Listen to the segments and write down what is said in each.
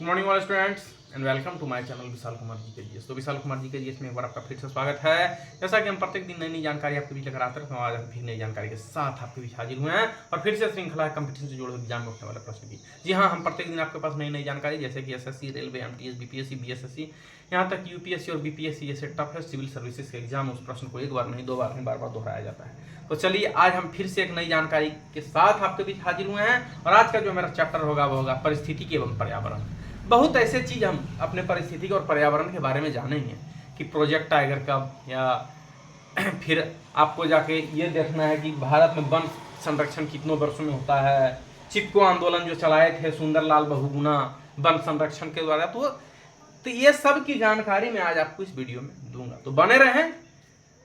Good morning all students and welcome to my channel Vishal Kumar ji के GS. तो विशाल कुमार जी के GS में एक बार आपका फिर से स्वागत है। जैसा कि हम प्रत्येक दिन नई नई जानकारी आपके बीच लेकर आते हैं, आज हम फिर नई जानकारी के साथ आपके बीच हाजिर हुए हैं और फिर से श्रृंखला है कंपटीशन से जुड़े एग्जाम में उठने वाले प्रश्न की। जी हाँ, हम प्रत्येक दिन आपके पास नई नई जानकारी जैसे कि SSC, railway, MTS, BPSC, BSSC, यहाँ तक यूपीएससी और बीपीएससी जैसे टफ है सिविल सर्विसेज के एग्जाम, उस प्रश्न को एक बार नहीं दो बार नहीं बार बार दोहराया जाता है। तो चलिए आज हम फिर से एक नई जानकारी के साथ आपके बीच हाजिर हुए हैं और आज का जो मेरा चैप्टर होगा वो होगा परिस्थितिकी एवं पर्यावरण। बहुत ऐसे चीज हम अपने परिस्थिति और पर्यावरण के बारे में जानेंगे कि प्रोजेक्ट टाइगर कब, या फिर आपको जाके ये देखना है कि भारत में वन संरक्षण कितनों वर्षों में होता है, चिपको आंदोलन जो चलाए थे सुंदरलाल बहुगुणा वन संरक्षण के द्वारा। तो ये सब की जानकारी मैं आज आपको इस वीडियो में दूंगा, तो बने रहें।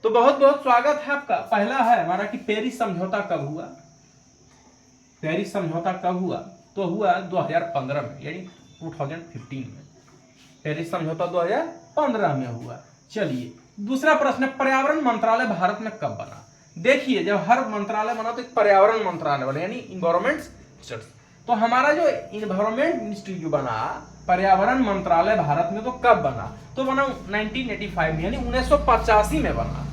तो बहुत बहुत स्वागत है आपका। पहला है हमारा कि पेरिस समझौता कब हुआ। पेरिस समझौता कब हुआ? तो हुआ 2015 में, यानी 2015 में। पेरिस समझौता 2015 में हुआ। चलिए दूसरा प्रश्न है, पर्यावरण मंत्रालय भारत में कब बना? देखिए जब हर मंत्रालय बना तो एक पर्यावरण मंत्रालय बना, यानी इन्वायरमेंट। तो हमारा जो इन्वायरमेंट मिनिस्ट्री जो बना, पर्यावरण मंत्रालय भारत में तो कब बना? तो बना 1985 में, यानी 1985 में बना।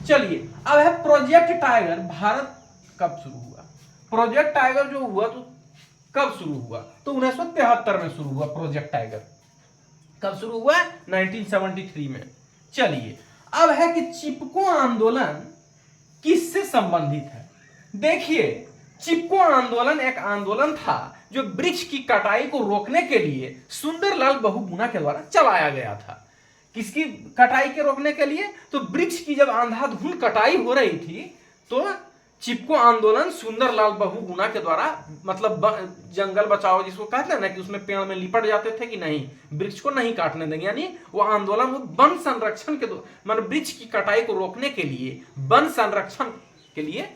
चलिए अब है प्रोजेक्ट टाइगर भारत कब शुरू हुआ? प्रोजेक्ट टाइगर जो हुआ तो कब शुरू हुआ? तो 1973 में शुरू हुआ। प्रोजेक्ट टाइगर कब शुरू हुआ? 1973 में। चलिए अब है कि चिपको आंदोलन किससे संबंधित है? देखिए चिपको आंदोलन एक आंदोलन था जो वृक्ष की कटाई को रोकने के लिए सुंदरलाल बहुगुणा के द्वारा चलाया गया था। किसकी कटाई के रोकने के लिए? तो वृक्ष की जब अंधाधुंध कटाई हो रही थी तो चिपको आंदोलन सुंदरलाल बहुगुणा के द्वारा, मतलब जंगल बचाओ जिसको कहते हैं ना, कि उसमें पेड़ में लिपट जाते थे कि नहीं वृक्ष को नहीं काटने देंगे, यानी वो आंदोलन वो वन संरक्षण के मतलब वृक्ष की कटाई को रोकने के लिए वन संरक्षण के लिए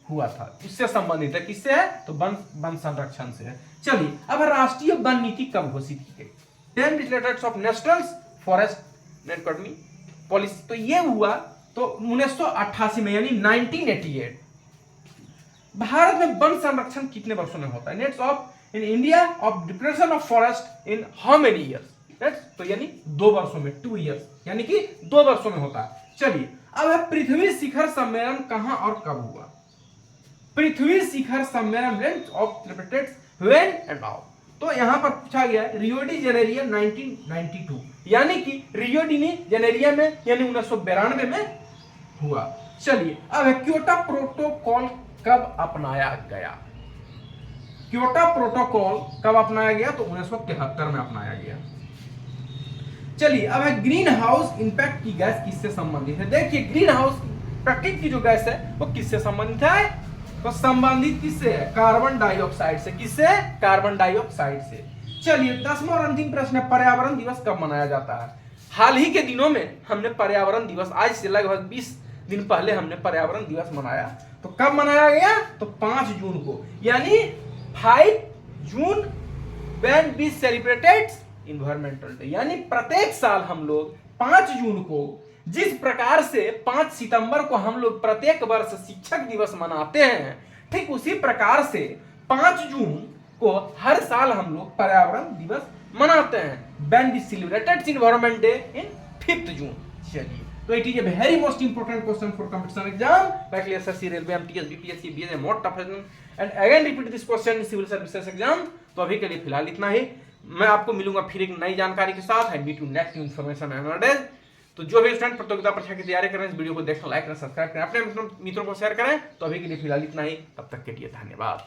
हुआ था। इससे संबंधित है। किससे है? तो वन संरक्षण से है। चलिए अब राष्ट्रीय वन नीति कब घोषित की गई? 10 related of national forest policy. तो ये हुआ तो 1988 में, यानी 1988। भारत में वन संरक्षण कितने वर्षों में होता है? Nets of in India of depression of forest in how many years? तो यानी 2 वर्षों में, 2 ईयर्स, यानी कि 2 वर्षों में होता है। चलिए अब है पृथ्वी शिखर सम्मेलन कहां और कब हुआ? पृथ्वी शिखर सम्मेलन ऑफ व्हेन एंड हाउ। तो यहां पर पूछा गया है रियो डी जेनेरियो 1992, यानी कि रियो डी जेनेरियो में, यानी 1992 में हुआ। चलिए अब है क्योटो प्रोटोकॉल कब अपनाया गया? क्योटो प्रोटोकॉल कब अपनाया गया? तो 1973 में अपनाया गया। चलिए अब है ग्रीन हाउस इंपैक्ट की गैस किससे संबंधित है? देखिए ग्रीन हाउस इफेक्ट की जो गैस है वो किससे संबंधित है? तो संबंधित किससे है? कार्बन डाइऑक्साइड से। किससे? कार्बन डाइऑक्साइड से। चलिए 10वां और अंतिम प्रश्न है, पर्यावरण दिवस कब मनाया जाता है? हाल ही के दिनों में हमने पर्यावरण दिवस, आज से लगभग 20 दिन पहले हमने पर्यावरण दिवस मनाया। तो कब मनाया गया? तो 5 जून को, यानी 5 June when we celebrated environmental day. यानी प्रत्येक साल हम लोग 5 जून को, जिस प्रकार से 5 सितंबर को हम लोग प्रत्येक वर्ष शिक्षक दिवस मनाते हैं, ठीक उसी प्रकार से 5 जून को हर साल हम लोग पर्यावरण दिवस मनाते हैं। When we celebrated environment day in 5 June. चलिए तो it is a very most important question for competition exam like SSC, railway, MTS, BPSC, BSA, most tough and again repeat this question in civil services exam. तो अभी के लिए फिलहाल इतना ही। मैं आपको मिलूंगा फिर एक नई जानकारी के साथ। I meet you next information analysis. तो जो भी स्टूडेंट प्रतियोगिता परीक्षा की तैयारी कर रहे हैं, इस वीडियो को देखना, लाइक करें, सब्सक्राइब करें, अपने मित्रों को शेयर करें। तो अभी के लिए फिलहाल इतना ही। तब तक के लिए धन्यवाद।